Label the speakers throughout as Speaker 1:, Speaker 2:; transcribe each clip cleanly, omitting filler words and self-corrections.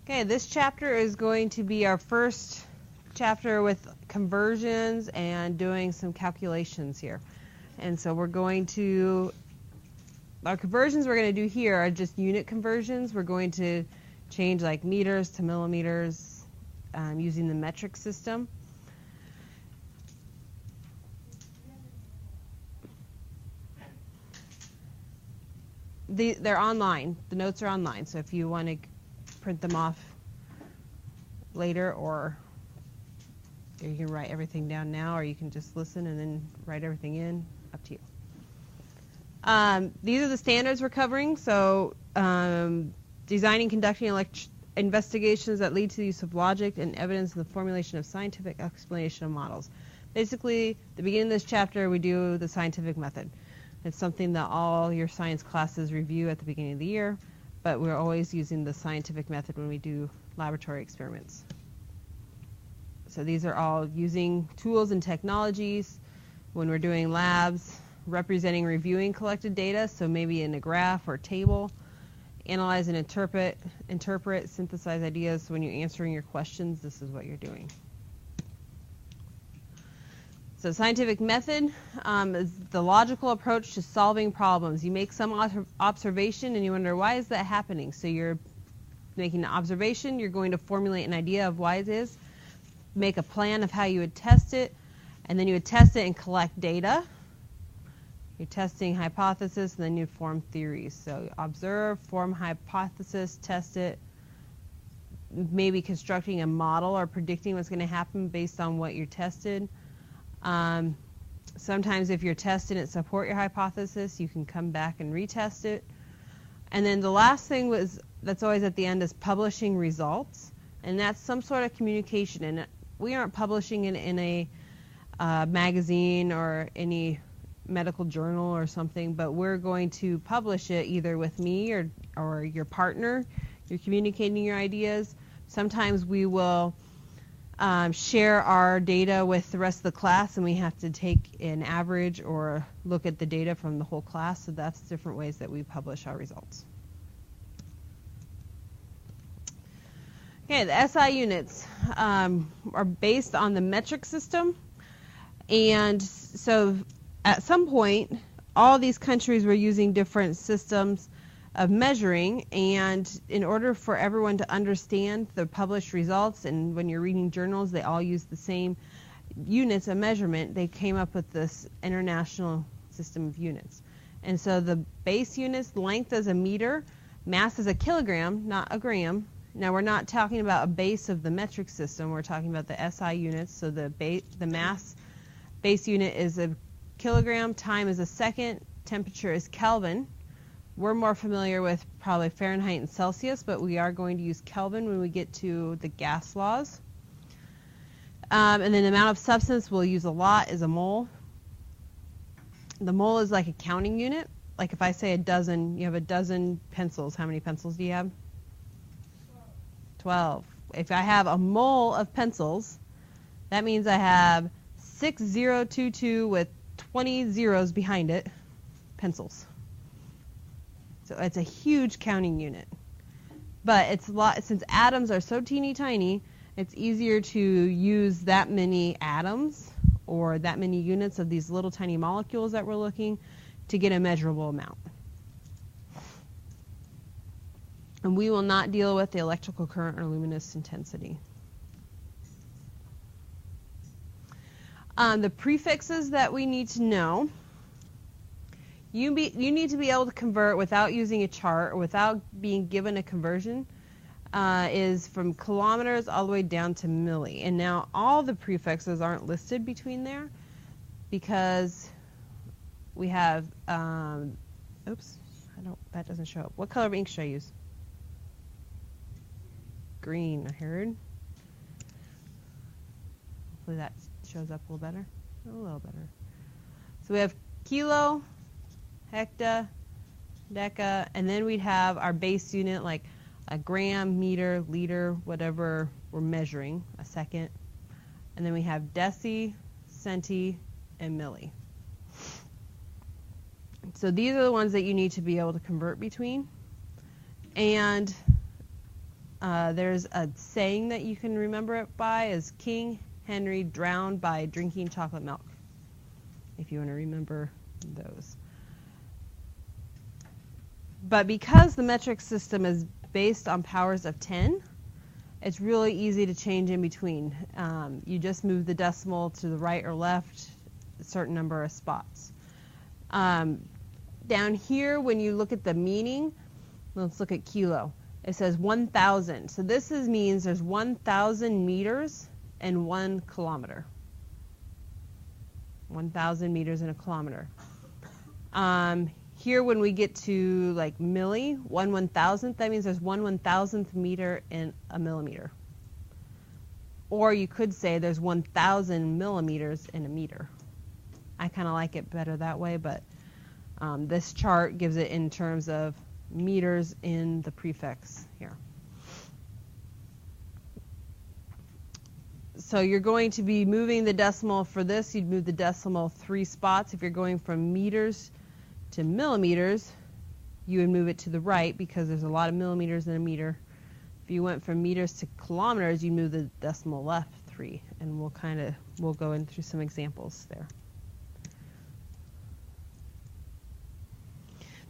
Speaker 1: Okay, this chapter is going to be our first chapter with conversions and doing some calculations here. And so we're going to, our conversions we're going to do here are just unit conversions. We're going to change like meters to millimeters using the metric system. They're online. The notes are online. So if you want to print them off later, or you can write everything down now, or you can just listen and then write everything in. Up to you. These are the standards we're covering. So designing, conducting investigations that lead to the use of logic and evidence in the formulation of scientific explanation of models. Basically, the beginning of this chapter, we do the scientific method. It's something that all your science classes review at the beginning of the year, but we're always using the scientific method when we do laboratory experiments. So these are all using tools and technologies when we're doing labs, representing, reviewing collected data, so maybe in a graph or table, analyze and interpret, synthesize ideas. So when you're answering your questions, this is what you're doing. So scientific method is the logical approach to solving problems. You make some observation and you wonder, why is that happening? So you're making an observation, you're going to formulate an idea of why it is, make a plan of how you would test it, and then you would test it and collect data. You're testing hypothesis, and then you form theories. So observe, form hypothesis, test it, maybe constructing a model or predicting what's going to happen based on what you tested. Sometimes if you're testing it support your hypothesis, you can come back and retest it. And then the last thing that's always at the end is publishing results, and that's some sort of communication. And we aren't publishing it in a magazine or any medical journal or something, but we're going to publish it either with me or your partner. You're communicating your ideas. Sometimes we will share our data with the rest of the class, and we have to take an average or look at the data from the whole class. So that's different ways that we publish our results. Okay, the SI units are based on the metric system, and so at some point all these countries were using different systems of measuring, and in order for everyone to understand the published results, and when you're reading journals they all use the same units of measurement, they came up with this international system of units. And so the base units, length is a meter, mass is a kilogram, not a gram. Now we're not talking about a base of the metric system, we're talking about the SI units. So the mass base unit is a kilogram, time is a second, temperature is Kelvin. We're more familiar with probably Fahrenheit and Celsius, but we are going to use Kelvin when we get to the gas laws. And then the amount of substance we'll use a lot is a mole. The mole is like a counting unit. Like if I say a dozen, you have a dozen pencils. How many pencils do you have? 12. If I have a mole of pencils, that means I have 6022 with 20 zeros behind it, pencils. So it's a huge counting unit. But it's a lot, since atoms are so teeny tiny, it's easier to use that many atoms or that many units of these little tiny molecules that we're looking to get a measurable amount. And we will not deal with the electrical current or luminous intensity. The prefixes that we need to know. You need to be able to convert without using a chart or without being given a conversion, is from kilometers all the way down to milli. And now all the prefixes aren't listed between there because we have, oops, that doesn't show up. What color of ink should I use? Green, I heard. Hopefully that shows up a little better. A little better. So we have kilo, hecta, deca, and then we'd have our base unit like a gram, meter, liter, whatever we're measuring, a second. And then we have deci, centi, and milli. So these are the ones that you need to be able to convert between. And There's a saying that you can remember it by is King Henry drowned by drinking chocolate milk, if you want to remember those. But because the metric system is based on powers of 10, it's really easy to change in between. You just move the decimal to the right or left a certain number of spots. Down here, when you look at the meaning, let's look at kilo. It says 1,000. So this means there's 1,000 meters and 1 kilometer. 1,000 meters in a kilometer. Here, when we get to like milli, 1/1000th, that means there's 1/1000th meter in a millimeter. Or you could say there's 1,000 millimeters in a meter. I kind of like it better that way, but this chart gives it in terms of meters in the prefix here. So you're going to be moving the decimal for this. You'd move the decimal 3 spots. If you're going from meters to millimeters, you would move it to the right because there's a lot of millimeters in a meter. If you went from meters to kilometers, you move the decimal left 3, and we'll go in through some examples there.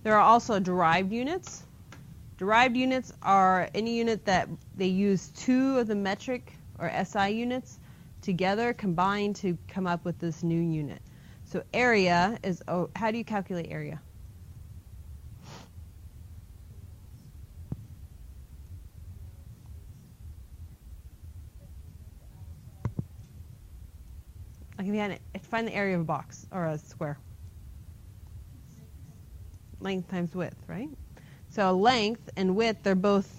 Speaker 1: There are also derived units. Derived units are any unit that they use 2 of the metric or SI units together combined to come up with this new unit. So area is, how do you calculate area? Like if you had find the area of a box or a square. Length times width, right? So length and width, they're both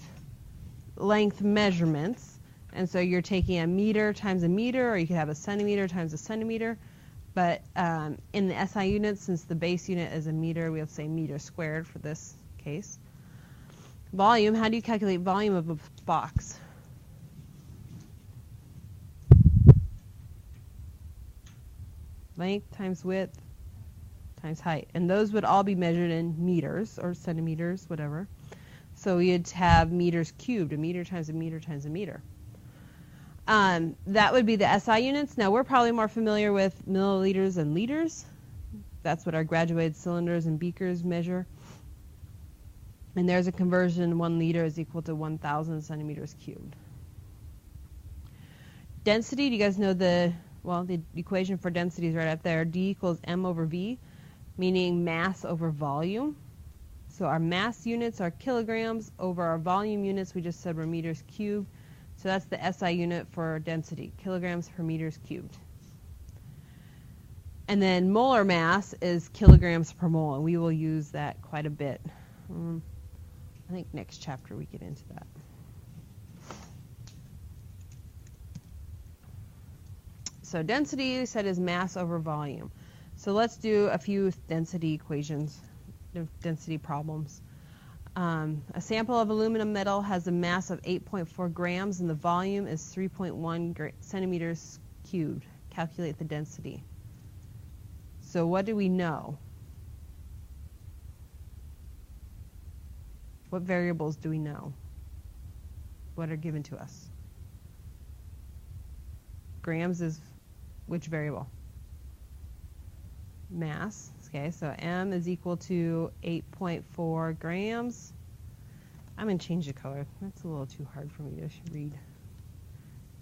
Speaker 1: length measurements. And so you're taking a meter times a meter, or you could have a centimeter times a centimeter. But in the SI units, since the base unit is a meter, we'll say meter squared for this case. Volume, how do you calculate volume of a box? Length times width times height. And those would all be measured in meters or centimeters, whatever. So you'd have meters cubed, a meter times a meter times a meter. That would be the SI units. Now, we're probably more familiar with milliliters and liters. That's what our graduated cylinders and beakers measure. And there's a conversion. 1 liter is equal to 1,000 centimeters cubed. Density, do you guys know the equation for density is right up there. D equals M over V, meaning mass over volume. So our mass units are kilograms over our volume units. We just said were meters cubed. So that's the SI unit for density, kilograms per meters cubed. And then molar mass is kilograms per mole, and we will use that quite a bit. I think next chapter we get into that. So density, we said, is mass over volume. So let's do a few density equations, density problems. A sample of aluminum metal has a mass of 8.4 grams and the volume is 3.1 centimeters cubed. Calculate the density. So what do we know? What variables do we know? What are given to us? Grams is which variable? Mass. Okay, so M is equal to 8.4 grams. I'm going to change the color. That's a little too hard for me to read.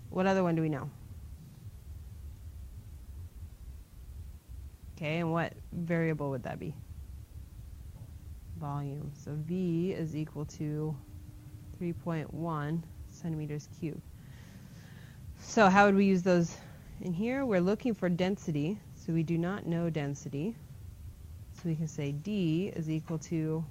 Speaker 1: What other one do we know? Okay, and what variable would that be? Volume. So V is equal to 3.1 centimeters cubed. So how would we use those in here? We're looking for density, so we do not know density. So we can say D is equal to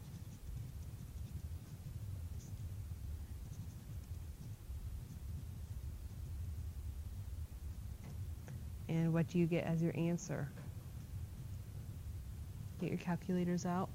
Speaker 1: and what do you get as your answer? Get your calculators out.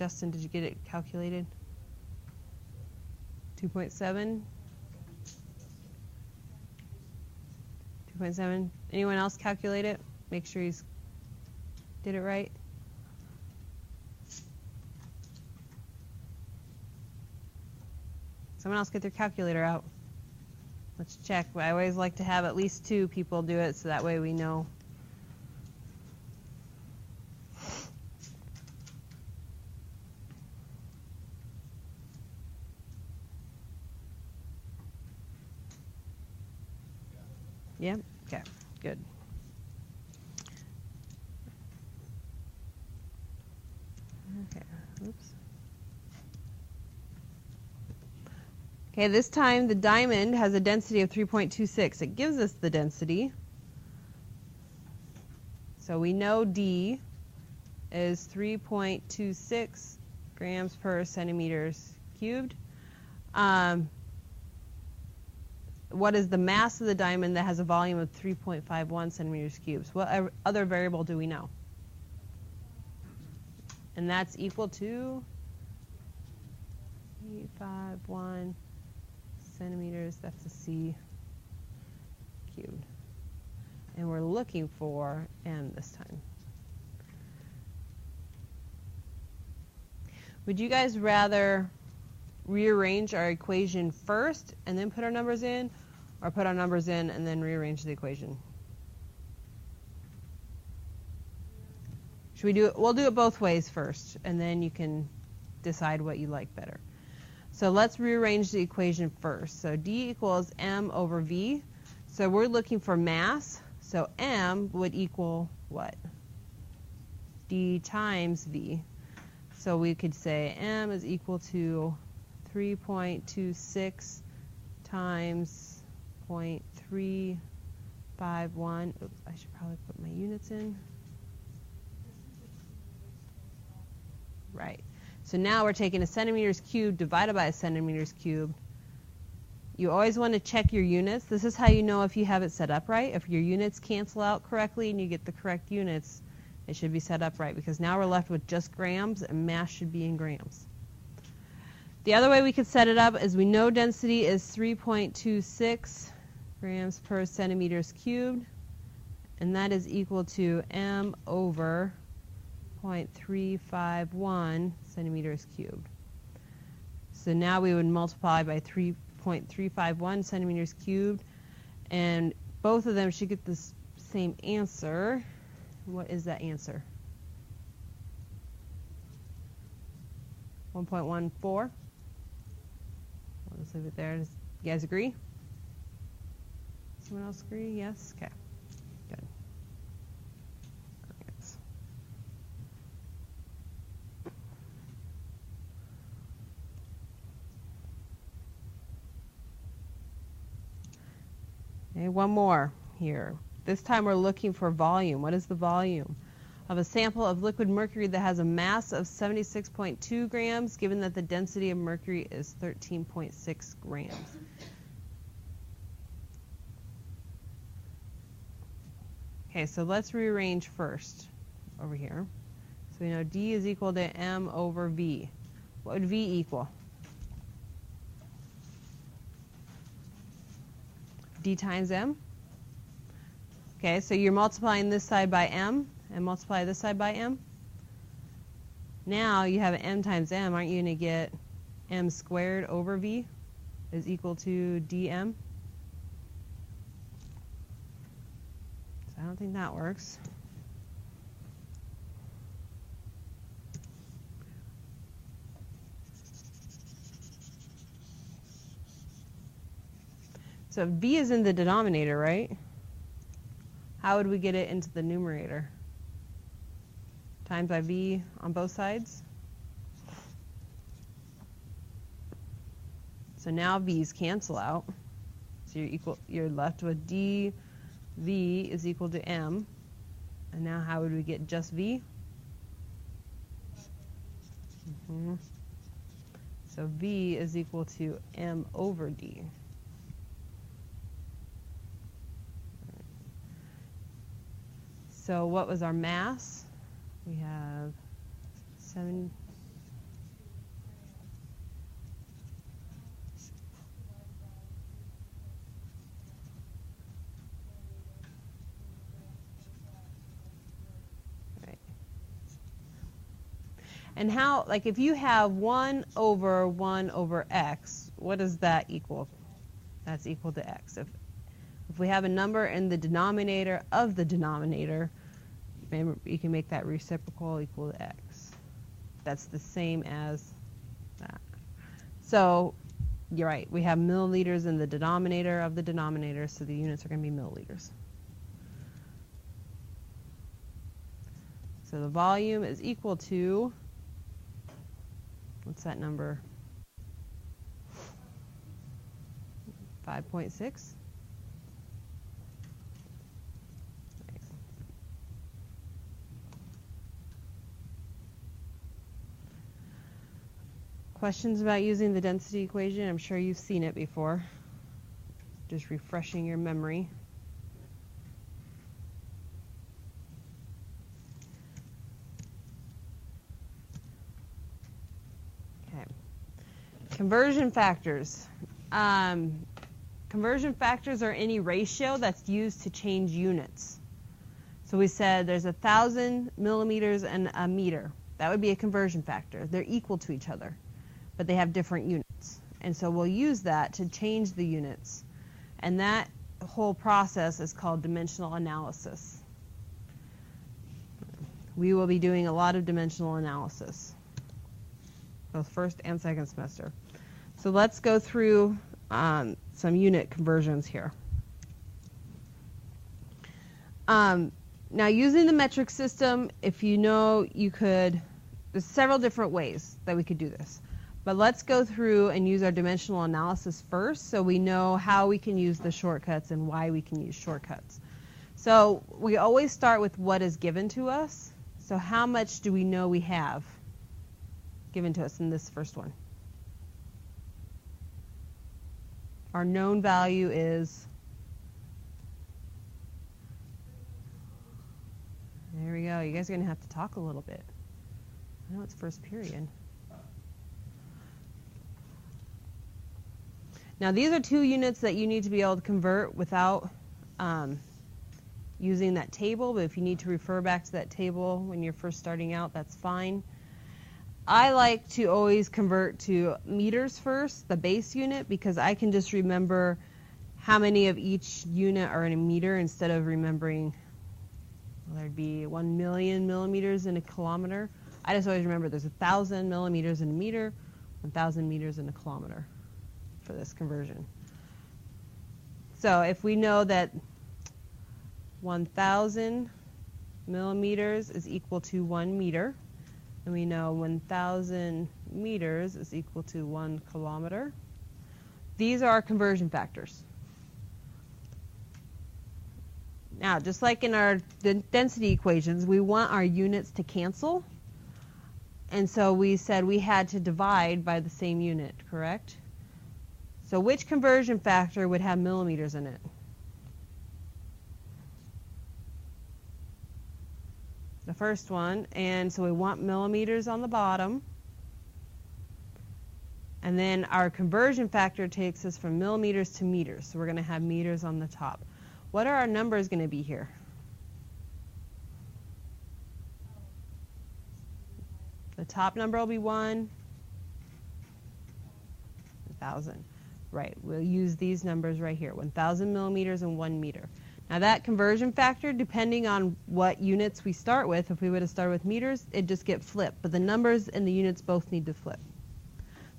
Speaker 1: Justin, did you get it calculated? 2.7? 2.7. Anyone else calculate it? Make sure he's did it right. Someone else get their calculator out. Let's check. I always like to have at least 2 people do it so that way we know. Yeah? Okay, good. Okay, oops. Okay, this time the diamond has a density of 3.26. It gives us the density. So we know D is 3.26 grams per centimeters cubed. What is the mass of the diamond that has a volume of 3.51 centimeters cubed? What other variable do we know? And that's equal to 351 centimeters, that's a C cubed. And we're looking for M this time. Would you guys rather rearrange our equation first and then put our numbers in, or put our numbers in and then rearrange the equation? Should we do it? We'll do it both ways first, and then you can decide what you like better. So let's rearrange the equation first. So D equals M over V. So we're looking for mass. So M would equal what? D times V. So we could say M is equal to 3.26 times 0.351. Oops, I should probably put my units in. Right. So now we're taking a centimeters cubed divided by a centimeters cubed. You always want to check your units. This is how you know if you have it set up right. If your units cancel out correctly and you get the correct units, it should be set up right, because now we're left with just grams and mass should be in grams. The other way we could set it up is we know density is 3.26 grams per centimeters cubed, and that is equal to M over 0.351 centimeters cubed. So now we would multiply by 3.351 centimeters cubed, and both of them should get the same answer. What is that answer? 1.14. I'll just leave it there. You guys agree? Someone else agree? Yes? Okay. Good. Thanks. Okay, one more here. This time we're looking for volume. What is the volume of a sample of liquid mercury that has a mass of 76.2 grams, given that the density of mercury is 13.6 grams? Okay, so let's rearrange first over here. So we know D is equal to M over V. What would V equal? D times M. Okay, so you're multiplying this side by M and multiply this side by M. Now you have M times M. Aren't you going to get M squared over V is equal to dm? So I don't think that works. So V is in the denominator, right? How would we get it into the numerator? Times by V on both sides. So now V's cancel out. So you're left with dV is equal to M. And now how would we get just V? So V is equal to M over D. So what was our mass? We have And how, like if you have 1 over x, what does that equal? That's equal to x. If we have a number in the denominator of the denominator, remember, you can make that reciprocal equal to x. That's the same as that. So you're right. We have milliliters in the denominator of the denominator, so the units are going to be milliliters. So the volume is equal to, what's that number? 5.6. Questions about using the density equation? I'm sure you've seen it before. Just refreshing your memory. Okay. Conversion factors. Conversion factors are any ratio that's used to change units. So we said there's 1,000 millimeters and a meter. That would be a conversion factor. They're equal to each other, but they have different units. And so we'll use that to change the units. And that whole process is called dimensional analysis. We will be doing a lot of dimensional analysis, both first and second semester. So let's go through some unit conversions here. Now using the metric system, if you know, there's several different ways that we could do this. But let's go through and use our dimensional analysis first so we know how we can use the shortcuts and why we can use shortcuts. So we always start with what is given to us. So how much do we know we have given to us in this first one? Our known value is, there we go. You guys are going to have to talk a little bit. I know it's first period. Now these are 2 units that you need to be able to convert without using that table, but if you need to refer back to that table when you're first starting out, that's fine. I like to always convert to meters first, the base unit, because I can just remember how many of each unit are in a meter instead of remembering, well, there'd be 1 million millimeters in a kilometer. I just always remember there's 1,000 millimeters in a meter, 1,000 meters in a kilometer for this conversion. So if we know that 1,000 millimeters is equal to 1 meter, and we know 1,000 meters is equal to 1 kilometer. These are our conversion factors. Now, just like in our density equations, we want our units to cancel. And so we said we had to divide by the same unit, correct? So which conversion factor would have millimeters in it? The first one, and so we want millimeters on the bottom. And then our conversion factor takes us from millimeters to meters, so we're going to have meters on the top. What are our numbers going to be here? The top number will be 1, 1,000. Right, we'll use these numbers right here, 1,000 millimeters and 1 meter. Now that conversion factor, depending on what units we start with, if we would have started with meters, it'd just get flipped. But the numbers and the units both need to flip.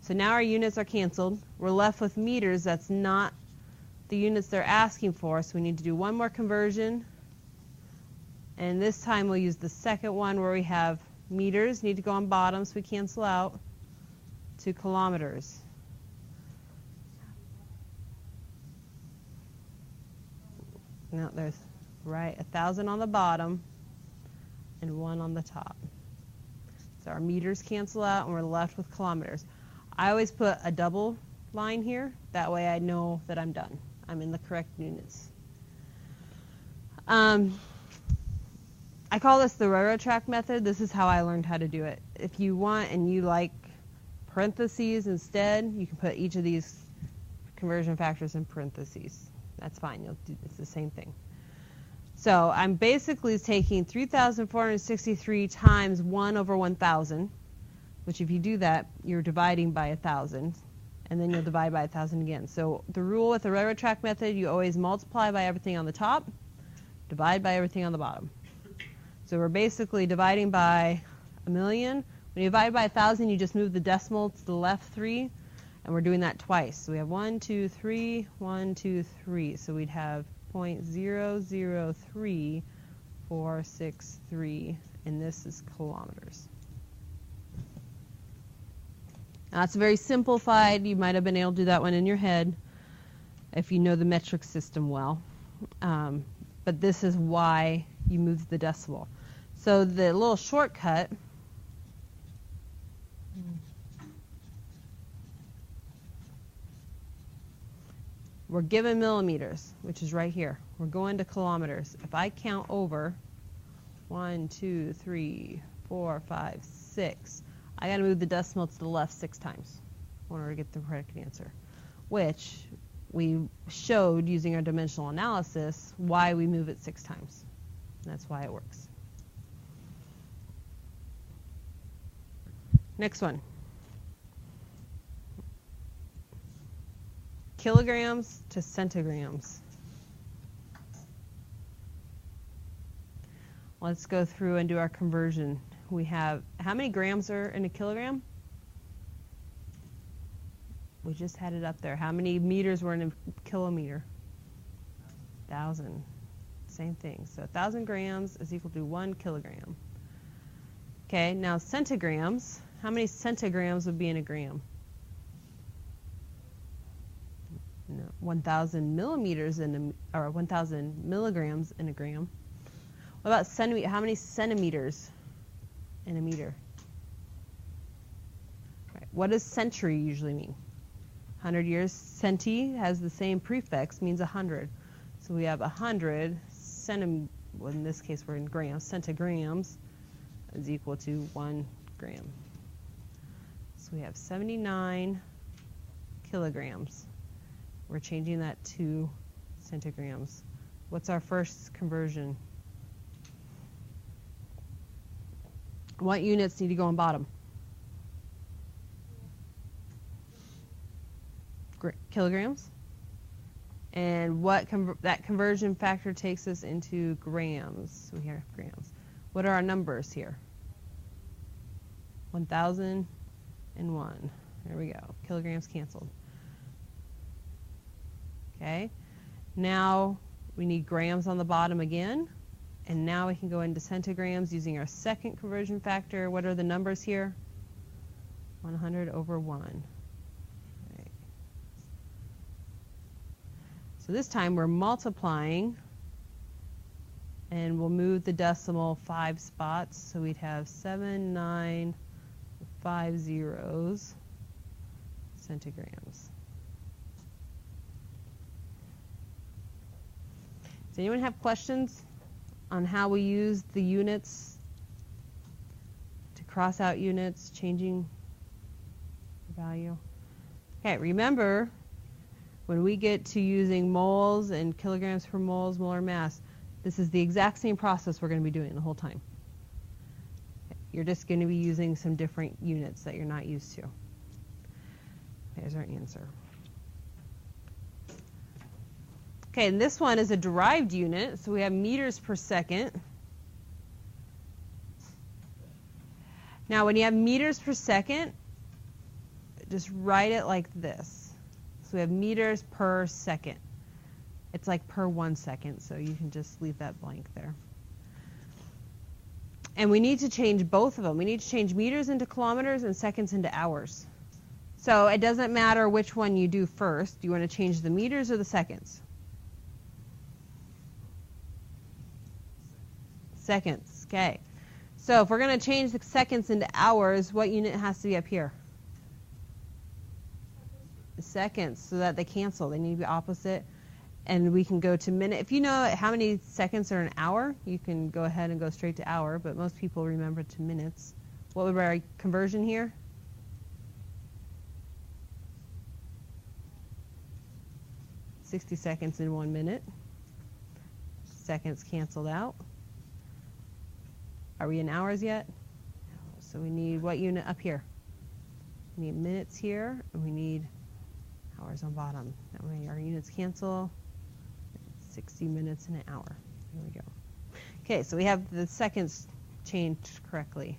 Speaker 1: So now our units are canceled. We're left with meters. That's not the units they're asking for, so we need to do one more conversion. And this time we'll use the second one where we have meters, need to go on bottom so we cancel out, to kilometers. No, there's, right, 1,000 on the bottom and 1 on the top. So our meters cancel out and we're left with kilometers. I always put a double line here. That way I know that I'm done. I'm in the correct units. I call this the railroad track method. This is how I learned how to do it. If you want and you like parentheses instead, you can put each of these conversion factors in parentheses. That's fine. It's the same thing. So I'm basically taking 3,463 times 1 over 1,000. which if you do that, you're dividing by 1,000, and then you'll divide by 1,000 again. So the rule with the railroad track method, you always multiply by everything on the top, divide by everything on the bottom. So we're basically dividing by 1,000,000. When you divide by 1,000, you just move the decimal to the left 3, and we're doing that twice. So we have 1, 2, 3, 1, 2, 3. So we'd have 0.003463, and this is kilometers. Now, that's very simplified. You might have been able to do that one in your head if you know the metric system well. But this is why you move the decimal. So the little shortcut, we're given millimeters, which is right here. We're going to kilometers. If I count over 1, 2, 3, 4, 5, 6, I got to move the decimal to the left 6 times in order to get the correct answer, which we showed using our dimensional analysis why we move it 6 times. That's why it works. Next one. Kilograms to centigrams. Let's go through and do our conversion. We have, how many grams are in a kilogram? We just had it up there. How many meters were in a kilometer? 1,000. Same thing. So 1,000 grams is equal to 1 kilogram. Okay, now centigrams. How many centigrams would be in a gram? No, 1,000 millimeters in a, or 1,000 milligrams in a gram. What about centimeter? How many centimeters in a meter? Right. What does century usually mean? 100 years. Centi has the same prefix, means 100. So we have 100 centimeters, well, in this case we're in grams, centigrams is equal to 1 gram. So we have 79 kilograms. We're changing that to centigrams. What's our first conversion? What units need to go on bottom? Kilograms. And what that conversion factor takes us into grams. So we have grams. What are our numbers here? 1,001. There we go. Kilograms canceled. Okay. Now we need grams on the bottom again. And now we can go into centigrams using our second conversion factor. What are the numbers here? 100 over 1. Right. So this time we're multiplying, and we'll move the decimal 5 spots. So we'd have 7950 centigrams. Does anyone have questions on how we use the units to cross out units, changing the value? Okay, remember, when we get to using moles and kilograms per moles, molar mass, this is the exact same process we're going to be doing the whole time. You're just going to be using some different units that you're not used to. There's our answer. Okay, and this one is a derived unit, so we have meters per second. Now, when you have meters per second, just write it like this. So we have meters per second. It's like per 1 second, so you can just leave that blank there. And we need to change both of them. We need to change meters into kilometers and seconds into hours. So it doesn't matter which one you do first. Do you want to change the meters or the seconds? Seconds. Okay. So if we're going to change the seconds into hours, what unit has to be up here? The seconds, so that they cancel. They need to be opposite. And we can go to minute. If you know how many seconds are an hour, you can go ahead and go straight to hour, but most people remember to minutes. What would be our conversion here? "60 seconds in 1 minute. Seconds canceled out. Are we in hours yet? No. So we need what unit up here? We need minutes here, and we need hours on bottom. That way our units cancel. 60 minutes in an hour. There we go. Okay, so we have the seconds changed correctly.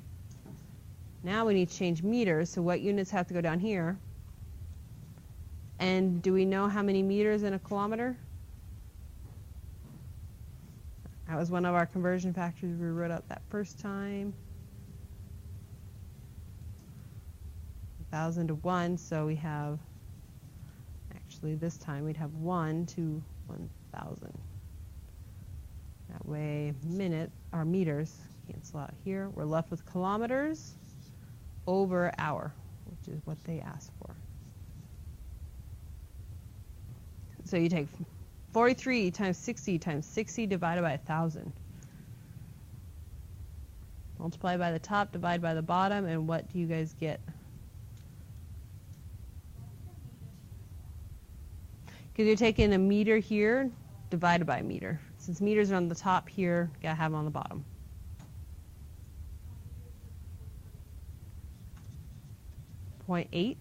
Speaker 1: Now we need to change meters, so what units have to go down here? And do we know how many meters in a kilometer? That was one of our conversion factors we wrote up that first time. 1,000 to 1, so we have, actually this time we'd have 1 to 1,000. That way our meters cancel out here. We're left with kilometers over hour, which is what they asked for. So you take 43 times 60 divided by 1,000. Multiply by the top, divide by the bottom, and what do you guys get? Because you're taking a meter here divided by a meter. Since meters are on the top here, you gotta have them on the bottom. .8.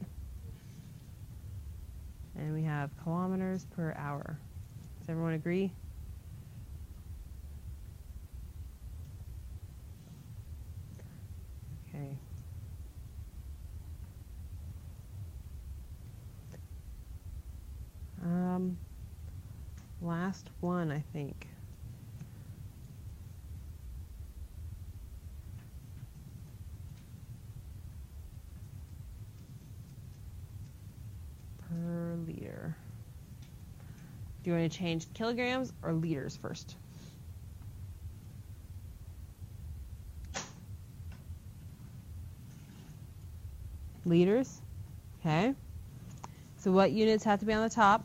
Speaker 1: And we have kilometers per hour. Does everyone agree? Okay. Last one, I think. Per liter. Do you want to change kilograms or liters first? Liters. Okay. So what units have to be on the top?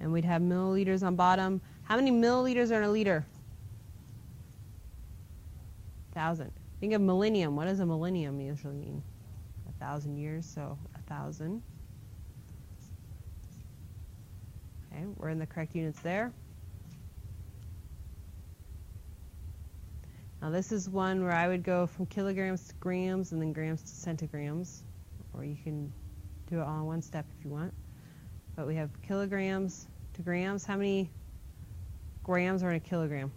Speaker 1: And we'd have milliliters on bottom. How many milliliters are in a liter? 1,000. Think of millennium. What does a millennium usually mean? 1,000 years, so 1,000. Okay, we're in the correct units there. Now this is one where I would go from kilograms to grams and then grams to centigrams. Or you can do it all in one step if you want. But we have kilograms to grams. How many grams are in a kilogram?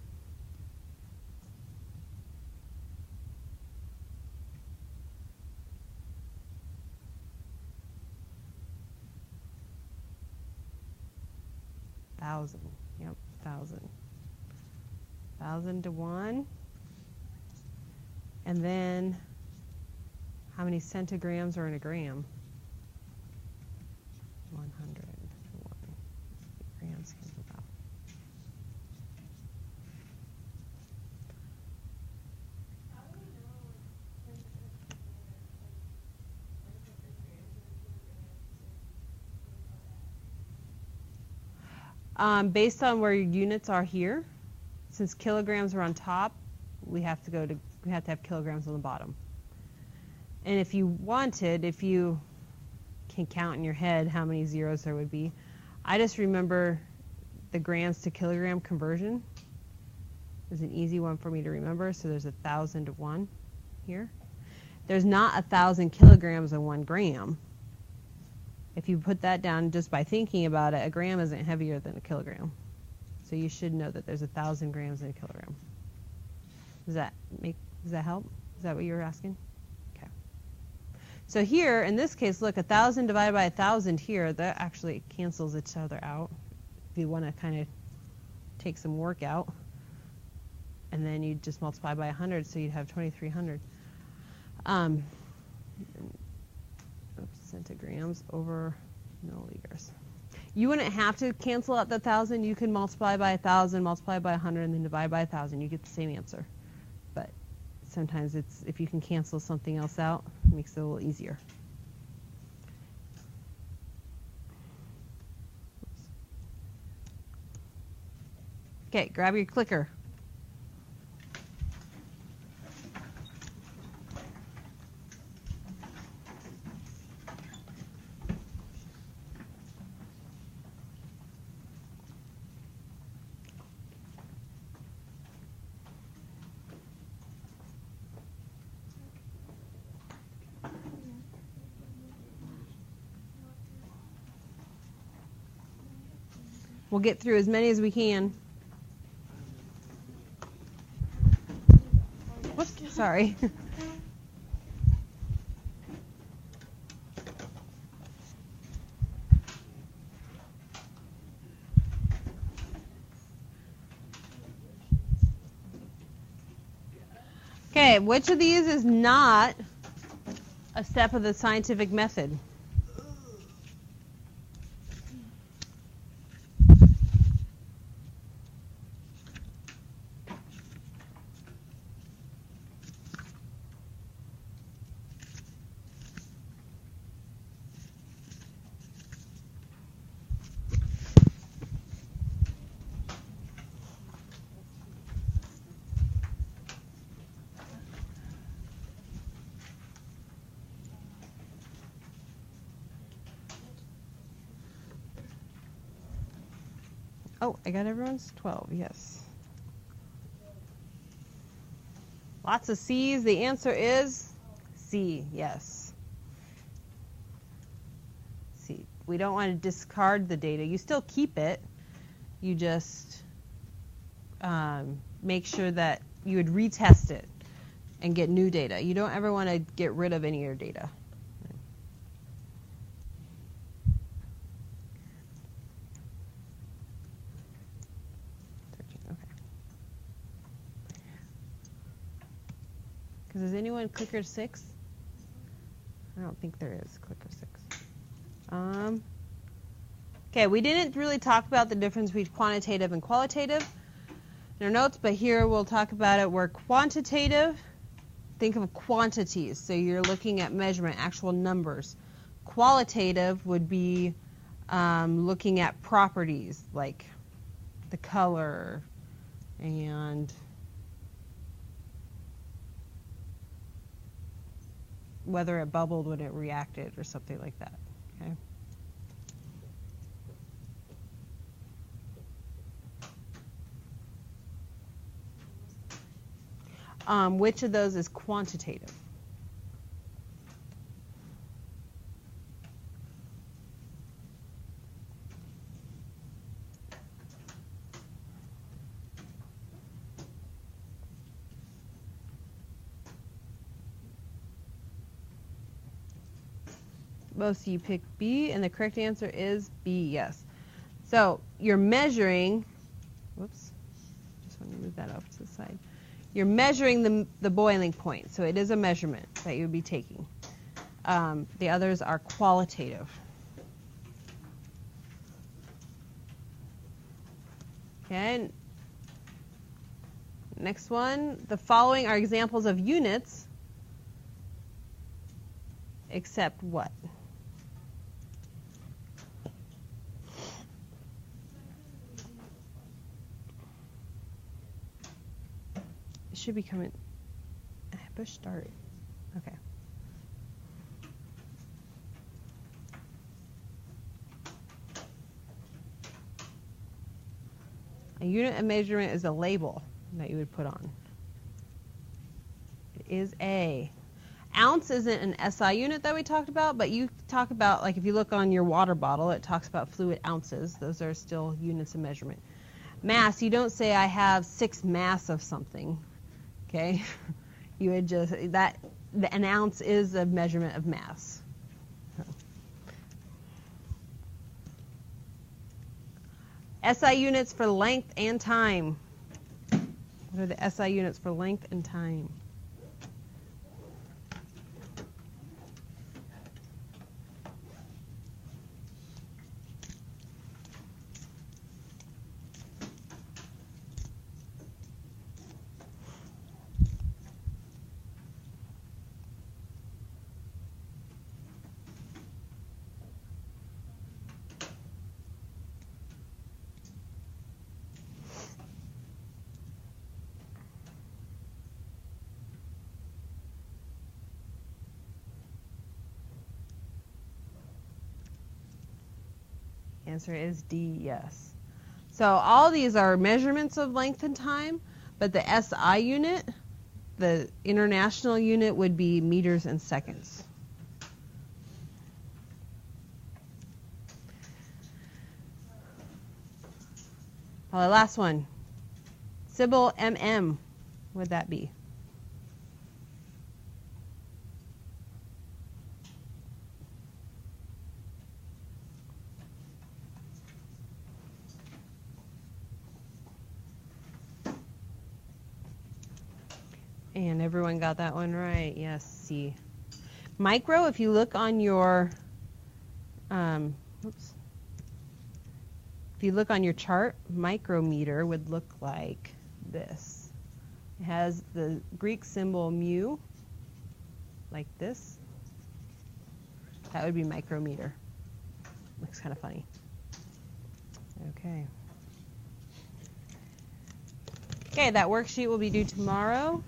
Speaker 1: Thousand. Yep, 1,000. 1,000 to 1. And then how many centigrams are in a gram? 100 to 1. Grams cancel out. Based on where your units are here, since kilograms are on top, we have to have kilograms on the bottom. And if you wanted, if you can count in your head how many zeros there would be, I just remember the grams to kilogram conversion is an easy one for me to remember. So there's 1,000 to 1 here. There's not 1,000 kilograms in 1 gram. If you put that down just by thinking about it, a gram isn't heavier than a kilogram. So you should know that there's 1,000 grams in a kilogram. Does that help? Is that what you were asking? Okay. So here, in this case, look, 1,000 divided by 1,000 here, that actually cancels each other out. If you want to kind of take some work out, and then you just multiply by 100, so you'd have 2,300. Centigrams over milliliters. You wouldn't have to cancel out the 1,000. You can multiply by 1,000, multiply by 100, and then divide by 1,000. You get the same answer. But sometimes if you can cancel something else out, it makes it a little easier. Okay, grab your clicker. We'll get through as many as we can. Whoops, sorry. Okay, which of these is not a step of the scientific method? Oh, I got everyone's 12, yes. Lots of C's. The answer is C, yes. C. We don't want to discard the data. You still keep it. You just make sure that you would retest it and get new data. You don't ever want to get rid of any of your data. Because is anyone clicker 6? I don't think there is clicker 6. Okay, we didn't really talk about the difference between quantitative and qualitative in our notes, but here we'll talk about it. Where quantitative, think of quantities. So you're looking at measurement, actual numbers. Qualitative would be looking at properties like the color and whether it bubbled when it reacted or something like that. Okay. Which of those is quantitative? Most of you picked B, and the correct answer is B, yes. So you're measuring, whoops, just want to move that off to the side. You're measuring the boiling point, so it is a measurement that you would be taking. The others are qualitative. Okay, next one. The following are examples of units, except what? Should be coming. Push start. Okay. A unit of measurement is a label that you would put on. It is A. Ounce isn't an SI unit that we talked about, but you talk about, like if you look on your water bottle, it talks about fluid ounces. Those are still units of measurement. Mass, you don't say I have 6 mass of something. Okay, you would just, an ounce is a measurement of mass. SI units for length and time. What are the SI units for length and time? Answer is D, yes. So all these are measurements of length and time, but the SI unit, the international unit, would be meters and seconds. Oh, the last one. Symbol MM. What would that be? And everyone got that one right. Yes, C. Micro, if you look on your, if you look on your chart, micrometer would look like this. It has the Greek symbol mu, like this. That would be micrometer. Looks kind of funny. Okay. Okay, that worksheet will be due tomorrow.